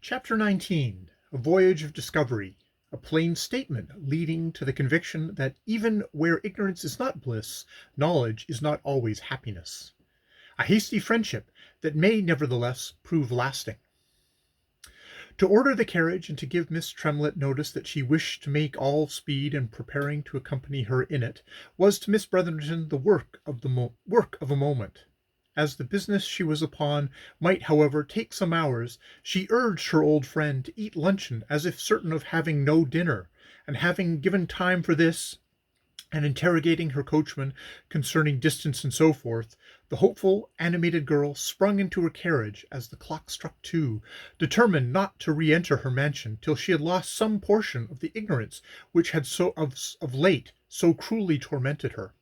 Chapter 19. A Voyage of Discovery. A plain statement leading to the conviction that even where ignorance is not bliss, knowledge is not always happiness. A hasty friendship that may nevertheless prove lasting. To order the carriage and to give Miss Tremlett notice that she wished to make all speed in preparing to accompany her in it, was to Miss Bretherton the work of a moment. As the business she was upon might, however, take some hours, she urged her old friend to eat luncheon as if certain of having no dinner, and having given time for this, and interrogating her coachman concerning distance and so forth, the hopeful, animated girl sprung into her carriage as the clock struck 2, determined not to re-enter her mansion till she had lost some portion of the ignorance which had of late so cruelly tormented her.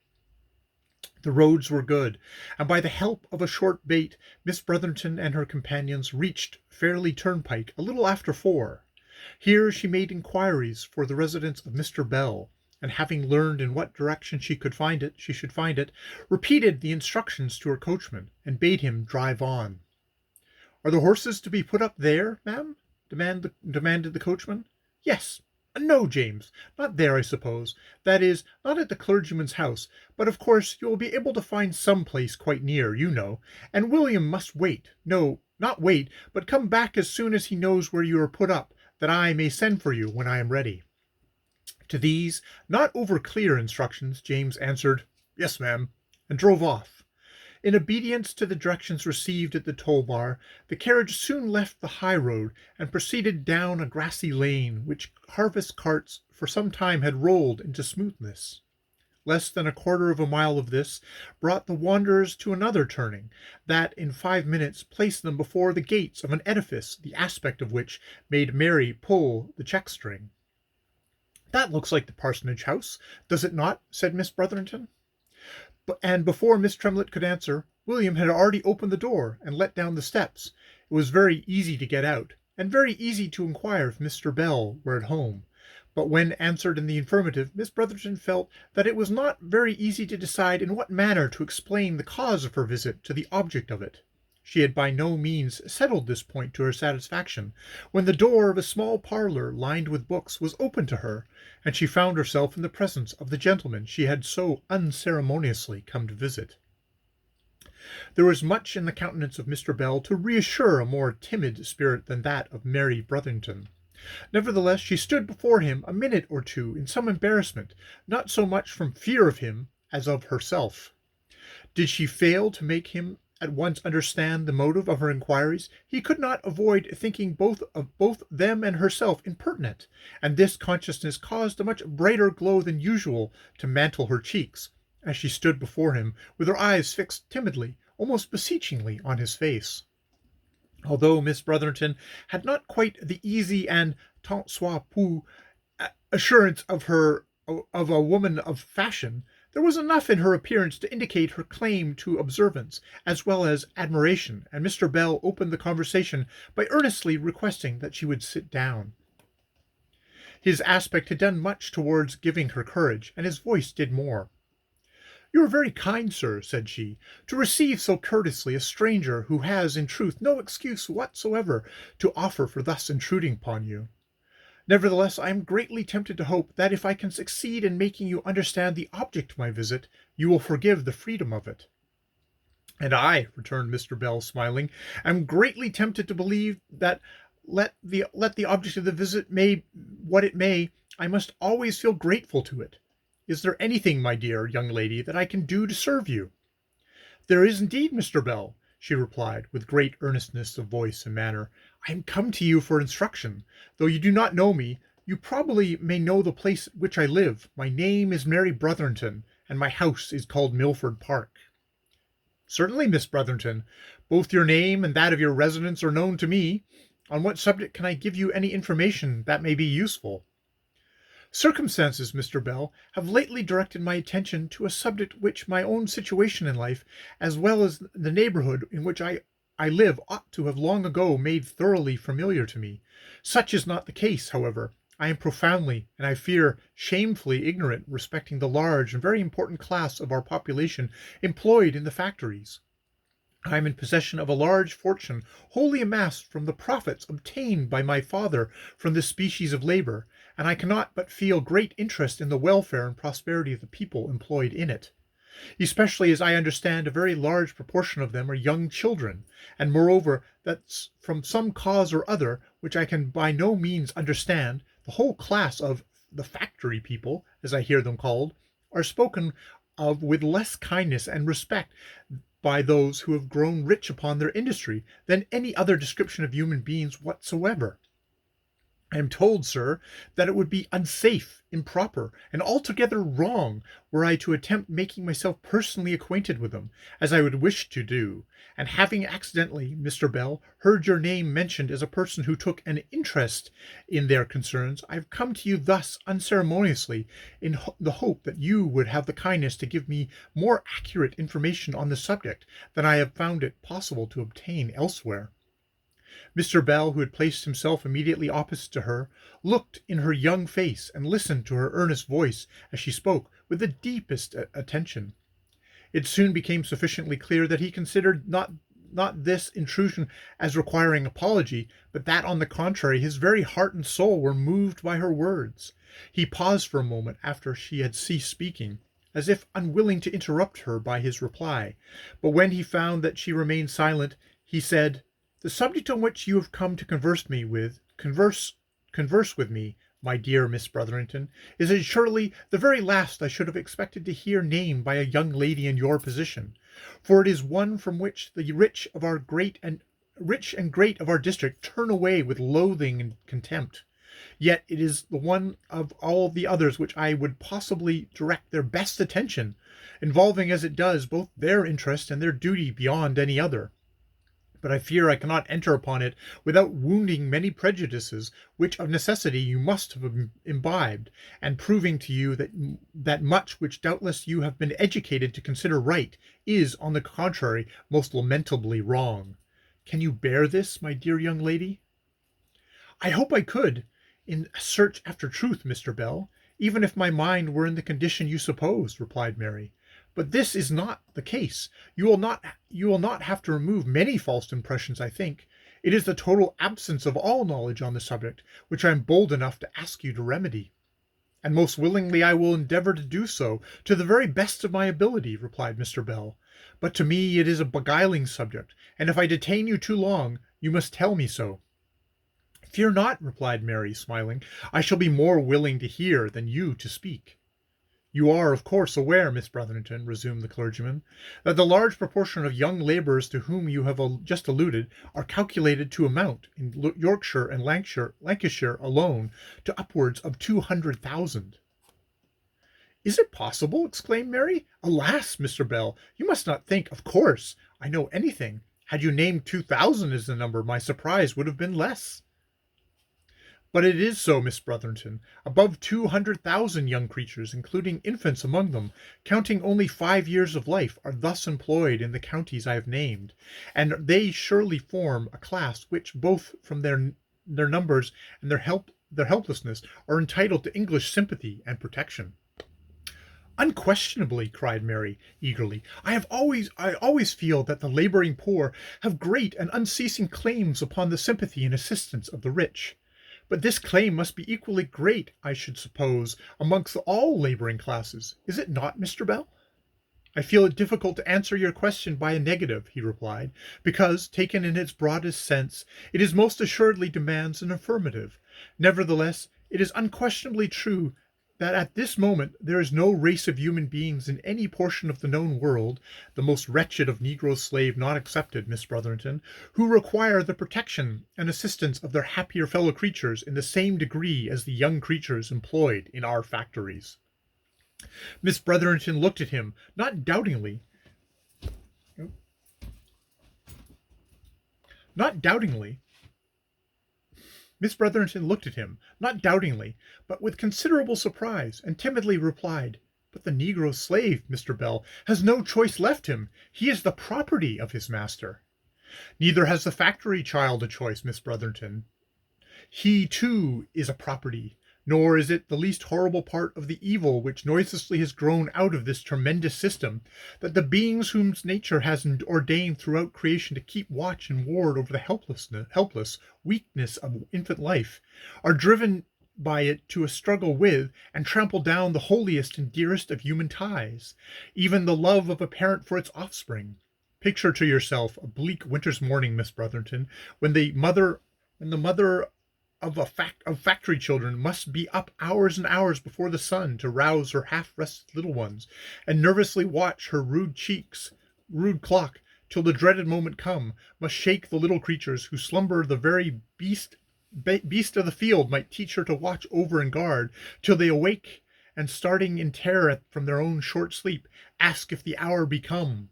The roads were good, and by the help of a short bait Miss Bretherton and her companions reached Fairley turnpike a little after 4. Here she made inquiries for the residence of Mr. Bell, and having learned in what direction she should find it, repeated the instructions to her coachman, and bade him drive on. "Are the horses to be put up there, ma'am?" demanded the coachman. "Yes. No, James, not there, I suppose. That is, not at the clergyman's house, but of course you will be able to find some place quite near, you know, and William must wait. No, not wait, but come back as soon as he knows where you are put up, that I may send for you when I am ready." To these not over clear instructions James answered, "Yes, ma'am," and drove off. In obedience to the directions received at the toll bar, the carriage soon left the high road and proceeded down a grassy lane which harvest carts for some time had rolled into smoothness. Less than a quarter of a mile of this brought the wanderers to another turning, that in 5 minutes placed them before the gates of an edifice the aspect of which made Mary pull the check-string. "That looks like the parsonage house, does it not?" said Miss Bretherton. And before Miss Tremlett could answer, William had already opened the door and let down the steps. It was very easy to get out, and very easy to inquire if Mr. Bell were at home. But when answered in the affirmative, Miss Bretherton felt that it was not very easy to decide in what manner to explain the cause of her visit to the object of it. She had by no means settled this point to her satisfaction, when the door of a small parlour lined with books was opened to her, and she found herself in the presence of the gentleman she had so unceremoniously come to visit. There was much in the countenance of Mr. Bell to reassure a more timid spirit than that of Mary Bretherton. Nevertheless, she stood before him a minute or two in some embarrassment, not so much from fear of him as of herself. Did she fail to make him at once understand the motive of her inquiries, he could not avoid thinking both them and herself impertinent, and this consciousness caused a much brighter glow than usual to mantle her cheeks, as she stood before him with her eyes fixed timidly, almost beseechingly, on his face. Although Miss Bretherton had not quite the easy and tant soit peu assurance of a woman of fashion, there was enough in her appearance to indicate her claim to observance, as well as admiration, and Mr. Bell opened the conversation by earnestly requesting that she would sit down. His aspect had done much towards giving her courage, and his voice did more. "You are very kind, sir," said she, "to receive so courteously a stranger who has, in truth, no excuse whatsoever to offer for thus intruding upon you. Nevertheless, I am greatly tempted to hope that if I can succeed in making you understand the object of my visit, you will forgive the freedom of it." "And I," returned Mr. Bell, smiling, "am greatly tempted to believe that let the object of the visit may what it may, I must always feel grateful to it. Is there anything, my dear young lady, that I can do to serve you?" "There is indeed, Mr. Bell," she replied, with great earnestness of voice and manner. "I am come to you for instruction. Though you do not know me, you probably may know the place at which I live. My name is Mary Bretherton, and my house is called Milford Park." "Certainly, Miss Bretherton. Both your name and that of your residence are known to me. On what subject can I give you any information that may be useful?" "Circumstances, Mr. Bell, have lately directed my attention to a subject which my own situation in life, as well as the neighbourhood in which I live, ought to have long ago made thoroughly familiar to me. Such is not the case, however. I am profoundly, and I fear shamefully, ignorant respecting the large and very important class of our population employed in the factories. I am in possession of a large fortune, wholly amassed from the profits obtained by my father from this species of labor, and I cannot but feel great interest in the welfare and prosperity of the people employed in it, especially as I understand a very large proportion of them are young children, and moreover that from some cause or other, which I can by no means understand, the whole class of the factory people, as I hear them called, are spoken of with less kindness and respect by those who have grown rich upon their industry than any other description of human beings whatsoever. I am told, sir, that it would be unsafe, improper, and altogether wrong were I to attempt making myself personally acquainted with them, as I would wish to do, and having accidentally, Mr. Bell, heard your name mentioned as a person who took an interest in their concerns, I have come to you thus unceremoniously in the hope that you would have the kindness to give me more accurate information on the subject than I have found it possible to obtain elsewhere. Mr. Bell, who had placed himself immediately opposite to her, looked in her young face and listened to her earnest voice as she spoke with the deepest attention. It soon became sufficiently clear that he considered not this intrusion as requiring apology, but that on the contrary his very heart and soul were moved by her words. He paused for a moment after she had ceased speaking, as if unwilling to interrupt her by his reply, but when he found that she remained silent, he said, "The subject on which you have come to converse with me, my dear Miss Brotherton, is assuredly the very last I should have expected to hear named by a young lady in your position, for it is one from which the rich and great of our district turn away with loathing and contempt. Yet it is the one of all the others which I would possibly direct their best attention, involving as it does both their interest and their duty beyond any other. But I fear I cannot enter upon it without wounding many prejudices which of necessity you must have imbibed, and proving to you that much which doubtless you have been educated to consider right is, on the contrary, most lamentably wrong. Can you bear this, my dear young lady?" "I hope I could, in a search after truth, Mr. Bell, even if my mind were in the condition you suppose," replied Mary. "But this is not the case. You will not have to remove many false impressions, I think. It is the total absence of all knowledge on the subject which I am bold enough to ask you to remedy." "And most willingly I will endeavor to do so, to the very best of my ability," replied Mr. Bell. "But to me it is a beguiling subject, and if I detain you too long, you must tell me so." "Fear not," replied Mary, smiling. "I shall be more willing to hear than you to speak." "You are, of course, aware, Miss Brotherton," resumed the clergyman, "that the large proportion of young labourers to whom you have just alluded are calculated to amount, in Yorkshire and Lancashire alone, to upwards of 200,000. "Is it possible?" exclaimed Mary. "Alas, Mr. Bell, you must not think, of course, I know anything. Had you named 2,000 as the number, my surprise would have been less." "But it is so, Miss Brotherton. Above 200,000 young creatures, including infants among them, counting only 5 years of life, are thus employed in the counties I have named, and they surely form a class which, both from their numbers and their helplessness, are entitled to English sympathy and protection." "Unquestionably," cried Mary, eagerly. I always feel that the laboring poor have great and unceasing claims upon the sympathy and assistance of the rich. But this claim must be equally great, I should suppose, amongst all laboring classes. Is it not, Mr. Bell?" "I feel it difficult to answer your question by a negative," he replied, "because, taken in its broadest sense, it most assuredly demands an affirmative. Nevertheless, it is unquestionably true that at this moment there is no race of human beings in any portion of the known world, the most wretched of Negro slaves not excepted, Miss Brotherton, who require the protection and assistance of their happier fellow creatures in the same degree as the young creatures employed in our factories." Miss Brotherton looked at him, not doubtingly, not doubtingly, Miss Brotherton looked at him, not doubtingly, but with considerable surprise, and timidly replied, "But the Negro slave, Mr. Bell, has no choice left him. He is the property of his master." "Neither has the factory child a choice, Miss Brotherton. He, too, is a property, Nor is it the least horrible part of the evil which noiselessly has grown out of this tremendous system, that the beings whom nature has ordained throughout creation to keep watch and ward over the helpless weakness of infant life, are driven by it to a struggle with and trample down the holiest and dearest of human ties, even the love of a parent for its offspring. Picture to yourself a bleak winter's morning, Miss Brotherton, when the mother of factory children must be up hours and hours before the sun to rouse her half-rested little ones, and nervously watch her rude clock, till the dreaded moment come, must shake the little creatures whose slumber the very beast of the field might teach her to watch over and guard, till they awake, and starting in terror from their own short sleep, ask if the hour be come.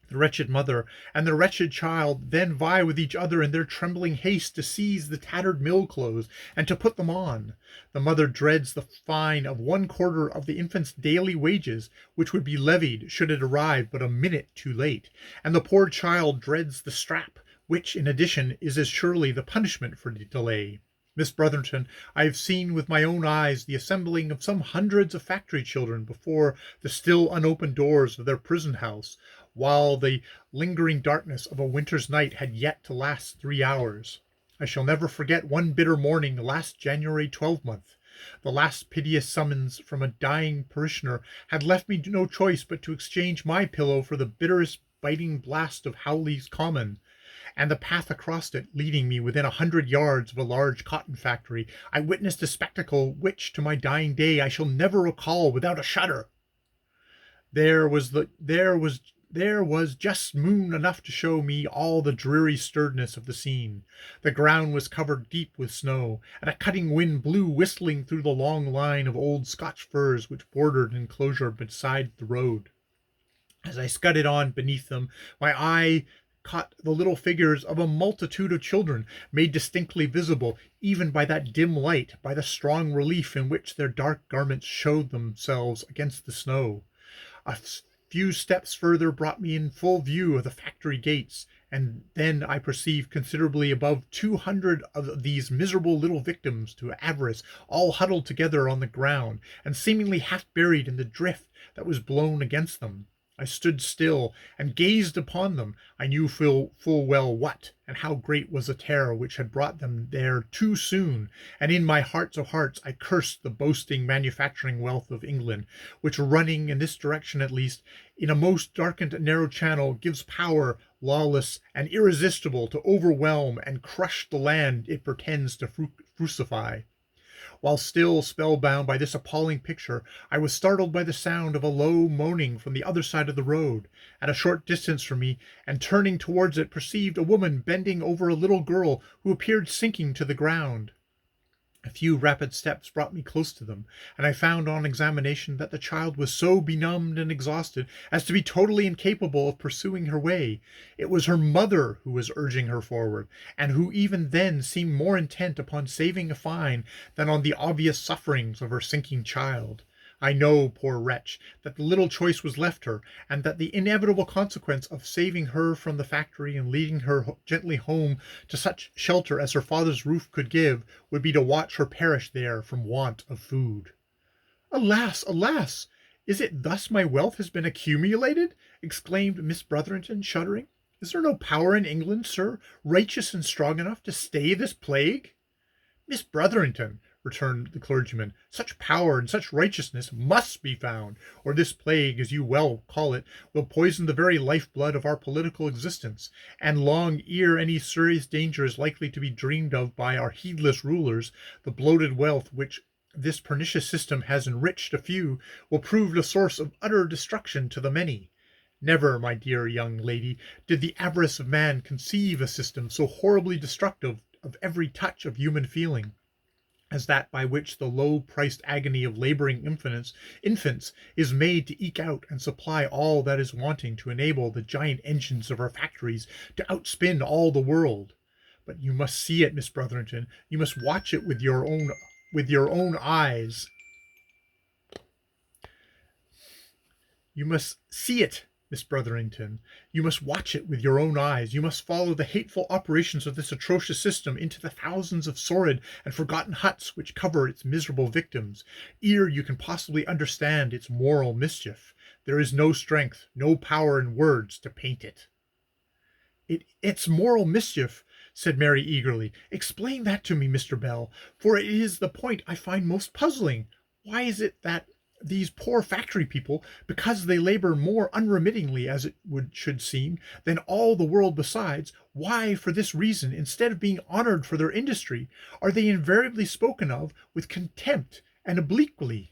The wretched mother and the wretched child then vie with each other in their trembling haste to seize the tattered mill clothes and to put them on. The mother dreads the fine of 1/4 of the infant's daily wages, which would be levied should it arrive but a minute too late, and the poor child dreads the strap, which, in addition, is as surely the punishment for the delay. Miss Brotherton, I have seen with my own eyes the assembling of some hundreds of factory children before the still unopened doors of their prison house, while the lingering darkness of a winter's night had yet to last 3 hours. I shall never forget one bitter morning last January 12th. The last piteous summons from a dying parishioner had left me no choice but to exchange my pillow for the bitterest biting blast of Howley's Common, and the path across it leading me within 100 yards of a large cotton factory, I witnessed a spectacle which, to my dying day, I shall never recall without a shudder. There was just moon enough to show me all the dreary sturdiness of the scene. The ground was covered deep with snow, and a cutting wind blew whistling through the long line of old Scotch firs which bordered an enclosure beside the road. As I scudded on beneath them, my eye caught the little figures of a multitude of children, made distinctly visible even by that dim light, by the strong relief in which their dark garments showed themselves against the snow. A few steps further brought me in full view of the factory gates, and then I perceived considerably above 200 of these miserable little victims to avarice, all huddled together on the ground, and seemingly half buried in the drift that was blown against them. I stood still and gazed upon them. I knew full well what and how great was the terror which had brought them there too soon, and in my heart of hearts I cursed the boasting manufacturing wealth of England, which, running in this direction at least, in a most darkened and narrow channel, gives power, lawless and irresistible, to overwhelm and crush the land it pretends to fructify. While still spellbound by this appalling picture, I was startled by the sound of a low moaning from the other side of the road, at a short distance from me, and turning towards it perceived a woman bending over a little girl who appeared sinking to the ground. A few rapid steps brought me close to them, and I found on examination that the child was so benumbed and exhausted as to be totally incapable of pursuing her way. It was her mother who was urging her forward, and who even then seemed more intent upon saving a fine than on the obvious sufferings of her sinking child. I know, poor wretch, that the little choice was left her, and that the inevitable consequence of saving her from the factory and leading her gently home to such shelter as her father's roof could give would be to watch her perish there from want of food. "Alas, alas! Is it thus my wealth has been accumulated?" exclaimed Miss Brotherton, shuddering. "Is there no power in England, sir, righteous and strong enough to stay this plague?" "Miss Brotherton," returned the clergyman, "such power and such righteousness must be found, or this plague, as you well call it, will poison the very life-blood of our political existence, and long ere any serious danger is likely to be dreamed of by our heedless rulers, the bloated wealth which this pernicious system has enriched a few will prove the source of utter destruction to the many. Never, my dear young lady, did the avarice of man conceive a system so horribly destructive of every touch of human feeling as that by which the low-priced agony of laboring infants is made to eke out and supply all that is wanting to enable the giant engines of our factories to outspin all the world. But you must see it, Miss Brotherton. You must watch it with your own eyes. You must see it Miss Brotherington. You must watch it with your own eyes. You must follow the hateful operations of this atrocious system into the thousands of sordid and forgotten huts which cover its miserable victims, ere you can possibly understand its moral mischief. There is no strength, no power in words to paint it. It's moral mischief, said Mary eagerly. Explain that to me, Mr. Bell, for it is the point I find most puzzling. Why is it that these poor factory people, because they labor more unremittingly, as should seem, than all the world besides, why, for this reason, instead of being honored for their industry, are they invariably spoken of with contempt and obliquely?